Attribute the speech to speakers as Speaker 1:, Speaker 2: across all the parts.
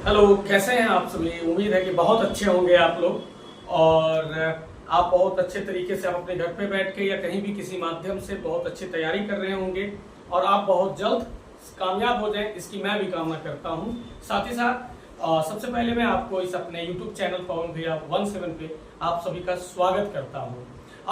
Speaker 1: Hello, कैसे हैं आप सभी। उम्मीद है कि बहुत अच्छे होंगे आप लोग और आप बहुत अच्छे तरीके से आप अपने घर पे बैठ के या कहीं भी किसी माध्यम से बहुत अच्छी तैयारी कर रहे होंगे और आप बहुत जल्द कामयाब हो जाएं, इसकी मैं भी कामना करता हूं। साथ ही साथ सबसे पहले मैं आपको इस अपने यूट्यूब चैनल पवन भैया 17 पे आप सभी का स्वागत करता हूं।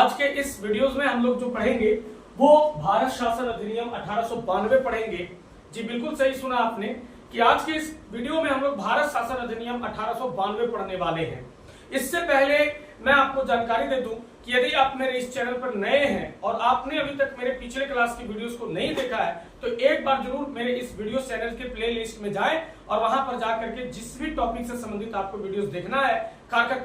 Speaker 1: आज के इस वीडियोज में हम लोग जो पढ़ेंगे वो भारत शासन अधिनियम 1892 पढ़ेंगे। जी बिल्कुल सही सुना आपने कि आज के इस वीडियो में हम लोग भारत शासन अधिनियम 1892 पढ़ने वाले हैं। इससे पहले मैं आपको जानकारी दे दूं कि यदि आप मेरे इस चैनल पर नए हैं और आपने अभी तक मेरे पिछले क्लास की वीडियोस को नहीं देखा है तो एक बार जरूर मेरे इस वीडियो चैनल के प्लेलिस्ट में जाएं और वहां पर जाकर के जिस भी टॉपिक से संबंधित आपको वीडियोस देखना है, खासकर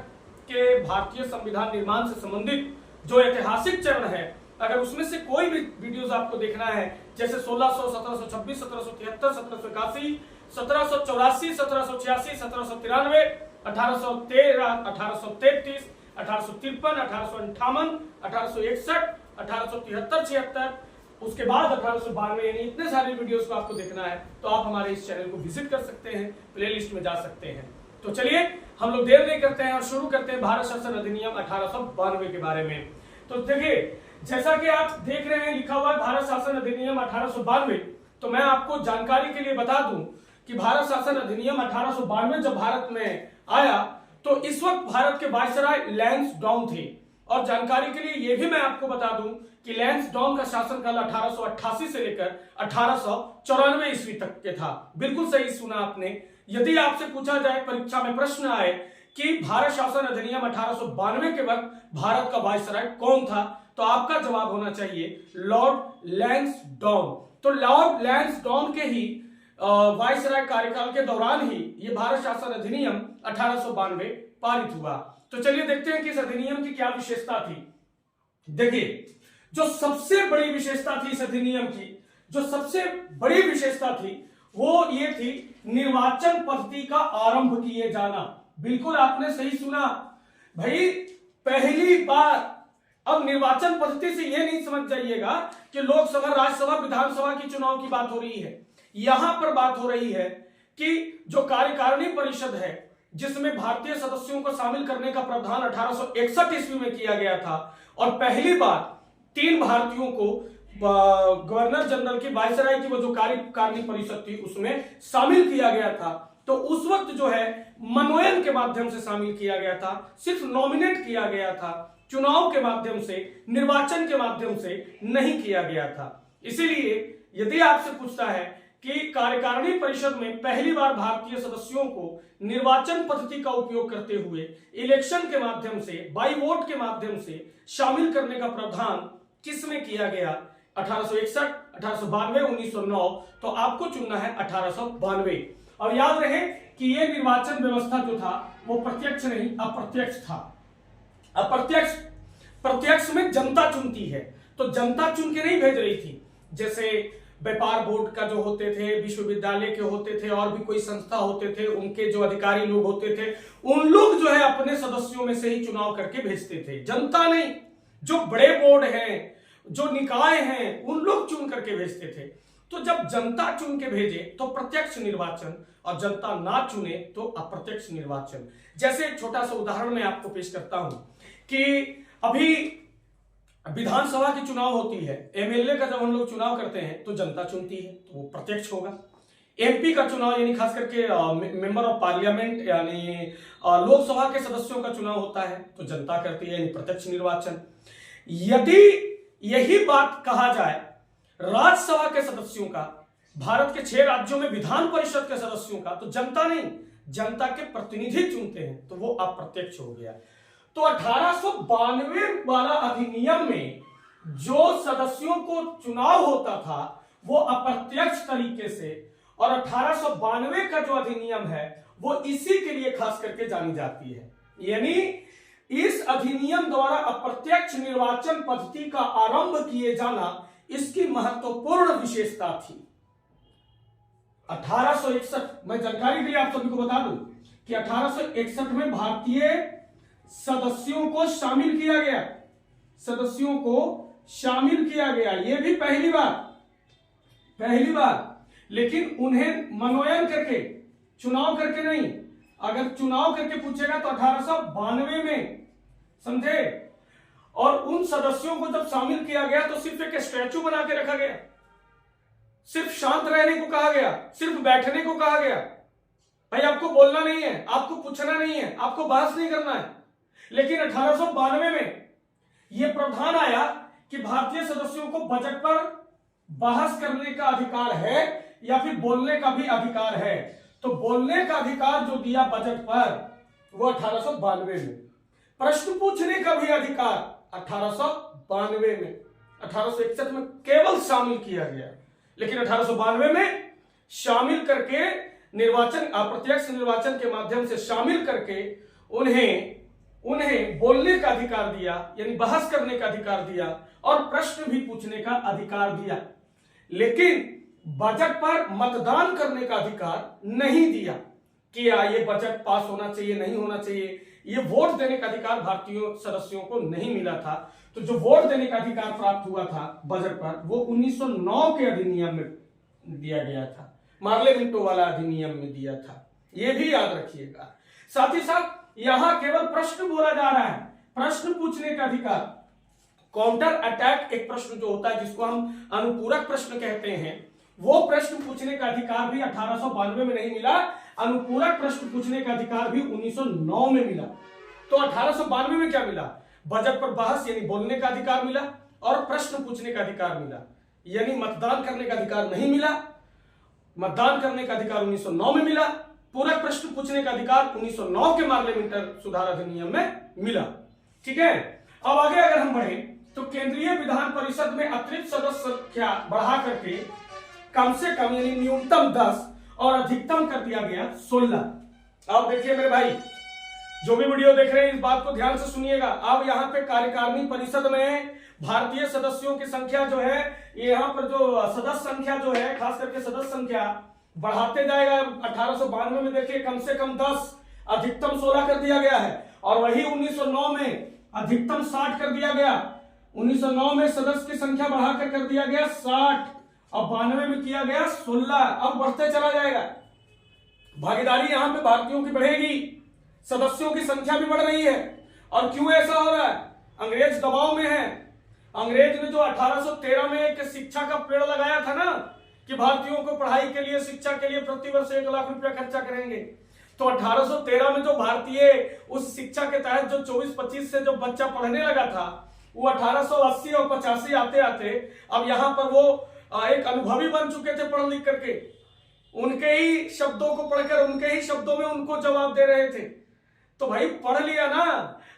Speaker 1: के भारतीय संविधान निर्माण से संबंधित जो ऐतिहासिक चरण है, अगर उसमें से कोई भी वीडियोस आपको देखना है जैसे 1600, 1726, 1773, 1781, 1784, 1786, 1793, 1813, 1833, 1853, 1858, 1861, 1873, 76, उसके बाद 1892, यानी इतने सारे वीडियोस को आपको देखना है तो आप हमारे इस चैनल को विजिट कर सकते हैं, प्लेलिस्ट में जा सकते हैं। तो चलिए हम लोग देर नहीं करते हैं और शुरू करते हैं भारत शासन अधिनियम 1892 के बारे में। तो देखिए, जैसा कि आप देख रहे हैं लिखा हुआ है भारत शासन अधिनियम 1892, तो मैं आपको जानकारी के लिए बता दूं कि भारत शासन अधिनियम 1892 जब भारत में आया तो इस वक्त भारत के वायसराय लैंसडाउन थे। और जानकारी के लिए यह भी मैं आपको बता दूं कि लैंसडाउन का शासनकाल 1888 से लेकर 1894 ईस्वी तक के था। बिल्कुल सही सुना आपने। यदि आपसे पूछा जाए परीक्षा में प्रश्न आए कि भारत शासन अधिनियम 1892 के वक्त भारत का वायसराय कौन था, तो आपका जवाब होना चाहिए लॉर्ड लैंसडाउन। तो लॉर्ड लैंसडाउन के ही वायसराय कार्यकाल के दौरान ही ये भारत शासन अधिनियम 1892 पारित हुआ। तो चलिए देखते हैं कि इस अधिनियम की क्या विशेषता थी। देखिए, जो सबसे बड़ी विशेषता थी इस अधिनियम की, जो सबसे बड़ी विशेषता थी वो ये थी निर्वाचन पद्धति का आरंभ किए जाना। बिल्कुल आपने सही सुना भाई, पहली बार। अब निर्वाचन पद्धति से यह नहीं समझ जाइएगा कि लोकसभा, राज्यसभा, विधानसभा की चुनाव की बात हो रही है। यहां पर बात हो रही है कि जो कार्यकारिणी परिषद है जिसमें भारतीय सदस्यों को शामिल करने का प्रावधान 1861 ईस्वी में किया गया था और पहली बार 3 भारतीयों को गवर्नर जनरल की, वायसराय की वो जो कार्यकारिणी परिषद थी उसमें शामिल किया गया था। तो उस वक्त जो है मनोनयन के माध्यम से शामिल किया गया था, सिर्फ नॉमिनेट किया गया था, चुनाव के माध्यम से, निर्वाचन के माध्यम से नहीं किया गया था। इसीलिए यदि आपसे पूछता है कि कार्यकारिणी परिषद में पहली बार भारतीय सदस्यों को निर्वाचन पद्धति का उपयोग करते हुए इलेक्शन के माध्यम से, बाई वोट के माध्यम से शामिल करने का प्रावधान किसमें किया गया, 1861, 1892, 1909, तो आपको चुनना है 1892। और याद रहे कि यह निर्वाचन व्यवस्था जो था वो प्रत्यक्ष नहीं अप्रत्यक्ष था। प्रत्यक्ष में जनता चुनती है, तो जनता चुन के नहीं भेज रही थी। जैसे व्यापार बोर्ड का जो होते थे, विश्वविद्यालय के होते थे और भी कोई संस्था होते थे, उनके जो अधिकारी लोग होते थे उन लोग जो है अपने सदस्यों में से ही चुनाव करके भेजते थे, जनता नहीं। जो बड़े बोर्ड हैं, जो निकाय हैं, उन लोग चुन करके भेजते थे। तो जब जनता चुन के भेजे तो प्रत्यक्ष निर्वाचन और जनता ना चुने तो अप्रत्यक्ष निर्वाचन। जैसे एक छोटा सा उदाहरण मैं आपको पेश करता हूं कि अभी विधानसभा की चुनाव होती है, एमएलए का जब हम लोग चुनाव करते हैं तो जनता चुनती है, तो वो प्रत्यक्ष होगा। एमपी का चुनाव यानी खास करके मेंबर ऑफ पार्लियामेंट यानी लोकसभा के सदस्यों का चुनाव होता है तो जनता करती है, यानी प्रत्यक्ष निर्वाचन। यदि यही बात कहा जाए राज्यसभा के सदस्यों का, भारत के 6 राज्यों में विधान परिषद के सदस्यों का, तो जनता नहीं, जनता के प्रतिनिधि चुनते हैं, तो वो अप्रत्यक्ष हो गया। तो 1892 वाला अधिनियम में जो सदस्यों को चुनाव होता था वो अप्रत्यक्ष तरीके से, और 1892 का जो अधिनियम है वो इसी के लिए खास करके जानी जाती है। यानी इस अधिनियम द्वारा अप्रत्यक्ष निर्वाचन पद्धति का आरंभ किए जाना इसकी महत्वपूर्ण विशेषता थी। 1861, मैं जानकारी के लिए आप सभी को बता दूं कि 1861 में भारतीय सदस्यों को शामिल किया गया, सदस्यों को शामिल किया गया, यह भी पहली बार, लेकिन उन्हें मनोनयन करके चुनाव करके नहीं। अगर चुनाव करके पूछेगा तो 1892 में, समझे। और उन सदस्यों को जब शामिल किया गया तो सिर्फ एक स्टैचू बना के रखा गया, सिर्फ शांत रहने को कहा गया, सिर्फ बैठने को कहा गया। भाई आपको बोलना नहीं है, आपको पूछना नहीं है, आपको बहस नहीं करना है। लेकिन 1892 में यह प्रावधान आया कि भारतीय सदस्यों को बजट पर बहस करने का अधिकार है या फिर बोलने का भी अधिकार है। तो बोलने का अधिकार जो दिया बजट पर वो 1892 में, प्रश्न पूछने का भी अधिकार 1892 में, 1861 में केवल शामिल किया गया, लेकिन 1892 में शामिल करके निर्वाचन, अप्रत्यक्ष निर्वाचन के माध्यम से शामिल करके उन्हें बोलने का अधिकार दिया, यानी बहस करने का अधिकार दिया और प्रश्न भी पूछने का अधिकार दिया। लेकिन बजट पर मतदान करने का अधिकार नहीं दिया कि ये बजट पास होना चाहिए, नहीं होना चाहिए। ये वोट देने का अधिकार भारतीय सदस्यों को नहीं मिला था। तो जो वोट देने का अधिकार प्राप्त हुआ था बजट पर, वो 1909 के अधिनियम में दिया गया था, मार्ले मिंटो वाला अधिनियम में दिया था। ये भी याद रखिएगा। साथ ही साथ यहां केवल प्रश्न बोला जा रहा है, प्रश्न पूछने का अधिकार। काउंटर अटैक एक प्रश्न जो होता है जिसको हम अनुपूरक प्रश्न कहते हैं, वो प्रश्न पूछने का अधिकार भी 1892 में नहीं मिला। अनुपूरक प्रश्न पूछने का अधिकार भी 1909 में मिला। तो 1892 में क्या मिला? बजट पर बहस यानी बोलने का अधिकार मिला और प्रश्न पूछने का अधिकार मिला, यानी मतदान करने का अधिकार नहीं मिला। मतदान करने का अधिकार 1909 में मिला, पूरक प्रश्न पूछने का अधिकार 1909 के पार्लियामेंट सुधार अधिनियम में मिला। ठीक है, अब आगे अगर हम बढ़े तो केंद्रीय विधान परिषद में अतिरिक्त सदस्य संख्या बढ़ा करके कम से कम यानी न्यूनतम 10 और अधिकतम कर दिया गया 16। अब देखिए मेरे भाई, जो भी वीडियो देख रहे हैं इस बात को ध्यान से सुनिएगा। अब यहाँ पे कार्यकारिणी परिषद में भारतीय सदस्यों की संख्या जो है, यहाँ पर जो सदस्य संख्या जो है, खास करके सदस्य संख्या बढ़ाते जाएगा। 1892 में देखिए कम से कम 10, अधिकतम 16 कर दिया गया है। और वही 1909 में अधिकतम 60 कर दिया गया। 1909 में सदस्य की संख्या बढ़ाकर कर दिया गया 60 और 92 में किया गया 16। अब बढ़ते चला जाएगा। भागीदारी यहां पे भारतीयों की बढ़ेगी, सदस्यों की संख्या भी बढ़ रही है। और क्यों ऐसा हो रहा है? अंग्रेज दबाव में है। अंग्रेज ने जो 1813 में एक शिक्षा का पेड़ लगाया था ना कि भारतीयों को पढ़ाई के लिए, शिक्षा के लिए प्रतिवर्ष 1 लाख रुपया खर्चा करेंगे, तो 1813 में जो भारतीय उस शिक्षा के तहत जो 24-25 से जो बच्चा पढ़ने लगा था, वो 1880 और 85 आते आते अब यहां पर वो एक अनुभवी बन चुके थे पढ़ लिख करके। उनके ही शब्दों को पढ़कर उनके ही शब्दों में उनको जवाब दे रहे थे। तो भाई पढ़ लिया ना,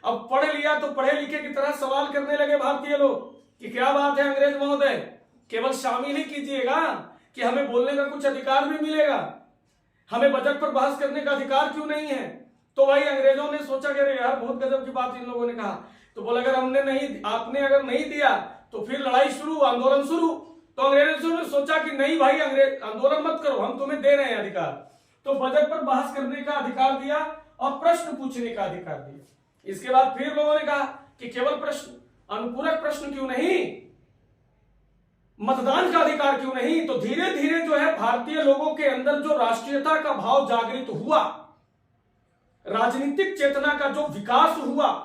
Speaker 1: अब पढ़ लिया तो पढ़े लिखे की तरह सवाल करने लगे भारतीय लोग कि क्या बात है अंग्रेज महोदय, केवल शामिल ही कीजिएगा कि हमें बोलने का कुछ अधिकार भी मिलेगा, हमें बजट पर बहस करने का अधिकार क्यों नहीं है। तो भाई अंग्रेजों ने सोचा कि यार बहुत गजब की बात इन लोगों ने कहा। तो बोला अगर आपने अगर नहीं दिया तो फिर लड़ाई शुरू, आंदोलन शुरू। तो अंग्रेजों ने सोचा कि नहीं भाई अंग्रेज आंदोलन मत करो, हम तुम्हें दे रहे हैं अधिकार। तो बजट पर बहस करने का अधिकार दिया और प्रश्न पूछने का अधिकार दिया। इसके बाद फिर लोगों ने कहा कि केवल प्रश्न, अनुपूरक प्रश्न क्यों नहीं, मतदान का अधिकार क्यों नहीं। तो धीरे धीरे जो है भारतीय लोगों के अंदर जो राष्ट्रीयता का भाव जागृत हुआ, राजनीतिक चेतना का जो विकास हुआ,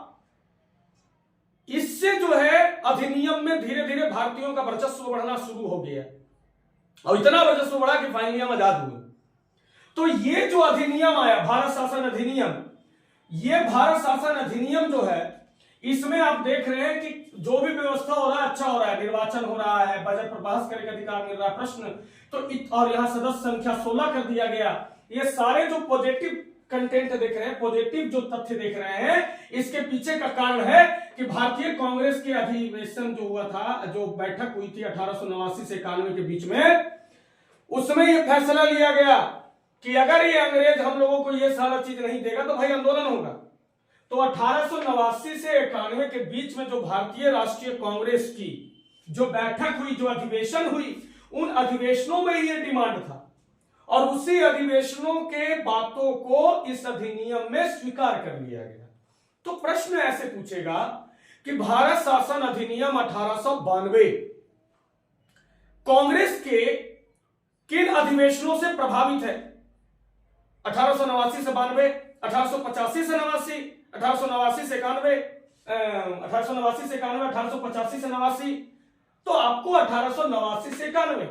Speaker 1: इससे जो है अधिनियम में धीरे धीरे भारतीयों का वर्चस्व बढ़ना शुरू हो गया और इतना वर्चस्व बढ़ा कि फाइनली हम आजाद हुए। तो ये जो अधिनियम आया भारत शासन अधिनियम, ये भारत शासन अधिनियम जो है, इसमें आप देख रहे हैं कि जो भी व्यवस्था हो रहा है अच्छा हो रहा है। निर्वाचन हो रहा है, बजट पर बहस करने का अधिकार मिल रहा है, प्रश्न तो और यहां सदस्य संख्या 16 कर दिया गया। ये सारे जो पॉजिटिव कंटेंट देख रहे हैं, पॉजिटिव जो तथ्य देख रहे हैं, इसके पीछे का कारण है कि भारतीय कांग्रेस के अधिवेशन जो हुआ था, जो बैठक हुई थी 1889 से 91 के बीच में, उसमें यह फैसला लिया गया कि अगर ये अंग्रेज हम लोगों को ये सारा चीज नहीं देगा तो भाई आंदोलन होगा। तो 1889 से 91 के बीच में जो भारतीय राष्ट्रीय कांग्रेस की जो बैठक हुई, जो अधिवेशन हुई, उन अधिवेशनों में ये डिमांड था और उसी अधिवेशनों के बातों को इस अधिनियम में स्वीकार कर लिया गया। तो प्रश्न ऐसे पूछेगा कि भारत शासन अधिनियम 1892 कांग्रेस के किन अधिवेशनों से प्रभावित है? 1889 से 92, 1885 से 89, 1889 से 91, 1889 से 91, 1885 से 89, तो आपको 1889 से 91,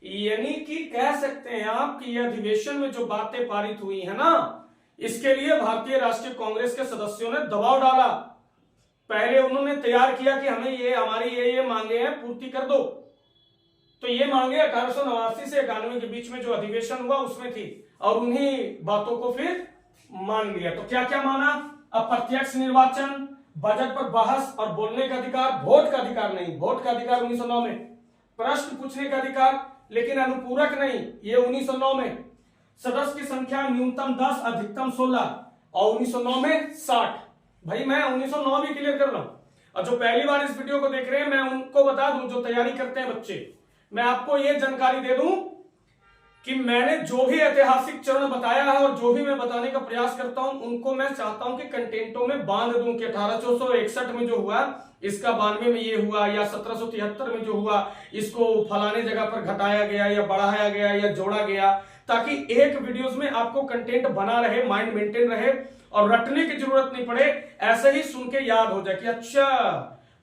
Speaker 1: यानी कि कह सकते हैं आप कि यह अधिवेशन में जो बातें पारित हुई है ना, इसके लिए भारतीय राष्ट्रीय कांग्रेस के सदस्यों ने दबाव डाला। पहले उन्होंने तैयार किया कि हमें ये हमारी ये मांगे हैं पूर्ति कर दो, तो ये मांगे 1889 से 91 के बीच में जो अधिवेशन हुआ उसमें थी, और उन्हीं बातों को फिर मान लिया। तो क्या क्या माना? अप्रत्यक्ष निर्वाचन, बजट पर बहस और बोलने का अधिकार, वोट का अधिकार नहीं, वोट का अधिकार 1909 में, प्रश्न पूछने का अधिकार लेकिन अनुपूरक नहीं, ये 1909 में, सदस्य की संख्या न्यूनतम 10 अधिकतम 16, और 1909 में 60। भाई मैं 1909 भी क्लियर कर रहा हूं, और जो पहली बार इस वीडियो को देख रहे हैं मैं उनको बता दूं, जो तैयारी करते हैं बच्चे, मैं आपको ये जानकारी दे दूं कि मैंने जो भी ऐतिहासिक चरण बताया है और जो भी मैं बताने का प्रयास करता हूं उनको मैं चाहता हूं कि कंटेंटों में बांध दूं कि 1861 में जो हुआ इसका 92 में ये हुआ, या 1773 में जो हुआ इसको फलाने जगह पर घटाया गया या बढ़ाया गया या जोड़ा गया, ताकि एक वीडियोस में आपको कंटेंट बना रहे, माइंड मेंटेन रहे और रटने की जरूरत नहीं पड़े, ऐसे ही सुन के याद हो जाए कि अच्छा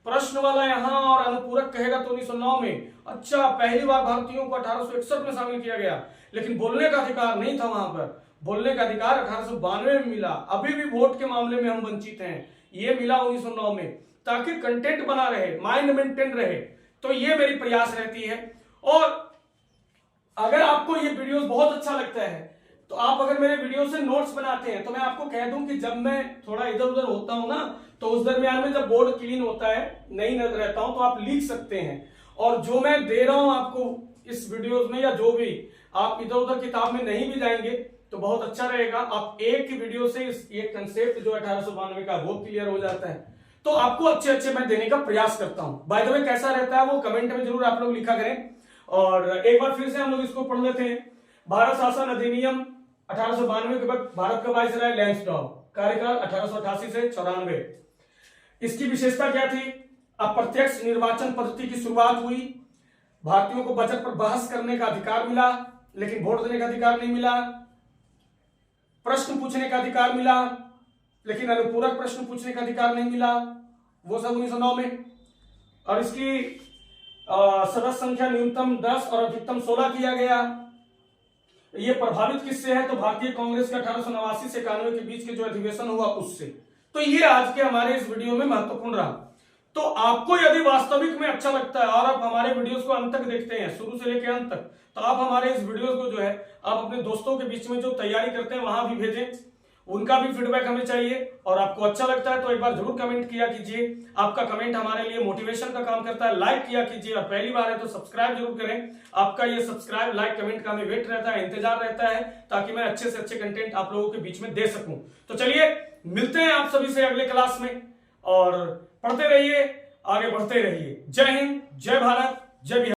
Speaker 1: प्रश्न वाला यहां और अनुपूरक कहेगा तो 1909 में, अच्छा पहली बार भारतीयों को 1861 में शामिल किया गया, लेकिन बोलने का अधिकार नहीं था, वहां पर बोलने का अधिकार 1892 में मिला, अभी भी वोट के मामले में हम वंचित हैं, ये मिला 1909 में, ताकि कंटेंट बना रहे, माइंड मेंटेन रहे। तो ये मेरी प्रयास रहती है। और अगर आपको ये वीडियोस बहुत अच्छा लगता है तो आप अगर मेरे वीडियो से नोट्स बनाते हैं तो मैं आपको कह दूं कि जब मैं थोड़ा इधर उधर होता हूं ना, तो उस दरमियान में जब बोर्ड क्लीन होता है, नहीं नजर रहता हूं, तो आप लिख सकते हैं। और जो मैं दे रहा हूं आपको इस वीडियोस में, या जो भी आप इधर उधर किताब में नहीं भी जाएंगे तो बहुत अच्छा रहेगा। आप एक ही वीडियो से ये कंसेप्ट जो 1892 का वो क्लियर हो जाता है। तो आपको अच्छे अच्छे मैं देने का प्रयास करता हूं। बाय द वे कैसा रहता है वो कमेंट में जरूर आप लोग लिखा करें। और एक बार फिर से हम लोग इसको पढ़ लेते हैं। भारत शासन अधिनियम 1892 के बाद भारत का वायसराय लैंसडॉन, कार्यकाल 1888 से 94। इसकी विशेषता क्या थी? अप्रत्यक्ष निर्वाचन पद्धति की शुरुआत हुई, भारतीयों को बजट पर बहस करने का अधिकार मिला लेकिन वोट देने का अधिकार नहीं मिला, प्रश्न पूछने का अधिकार मिला लेकिन अनुपूरक प्रश्न पूछने का अधिकार नहीं मिला, वो सब 1909 में। और इसकी सदस्य संख्या न्यूनतम 10 और अधिकतम 16 किया गया। ये प्रभावित किससे है? तो भारतीय कांग्रेस का 1889 से 91 के बीच के जो अधिवेशन हुआ उससे। तो ये आज के हमारे इस वीडियो में महत्वपूर्ण रहा। तो आपको यदि वास्तविक में अच्छा लगता है और आप हमारे वीडियोस को अंत तक देखते हैं, शुरू से लेकर अंत तक, तो आप हमारे इस वीडियोस को जो है आप अपने दोस्तों के बीच में जो तैयारी करते हैं वहां भी भेजें, उनका भी फीडबैक हमें चाहिए। और आपको अच्छा लगता है तो एक बार जरूर कमेंट किया कीजिए, आपका कमेंट हमारे लिए मोटिवेशन का काम करता है। लाइक किया कीजिए, और पहली बार है तो सब्सक्राइब जरूर करें। आपका ये सब्सक्राइब, लाइक, कमेंट का हमें वेट रहता है, इंतजार रहता है, ताकि मैं अच्छे से अच्छे कंटेंट आप लोगों के बीच में दे सकूं। तो चलिए मिलते हैं आप सभी से अगले क्लास में, और पढ़ते रहिए, आगे बढ़ते रहिए। जय हिंद, जय भारत, जय बिहार।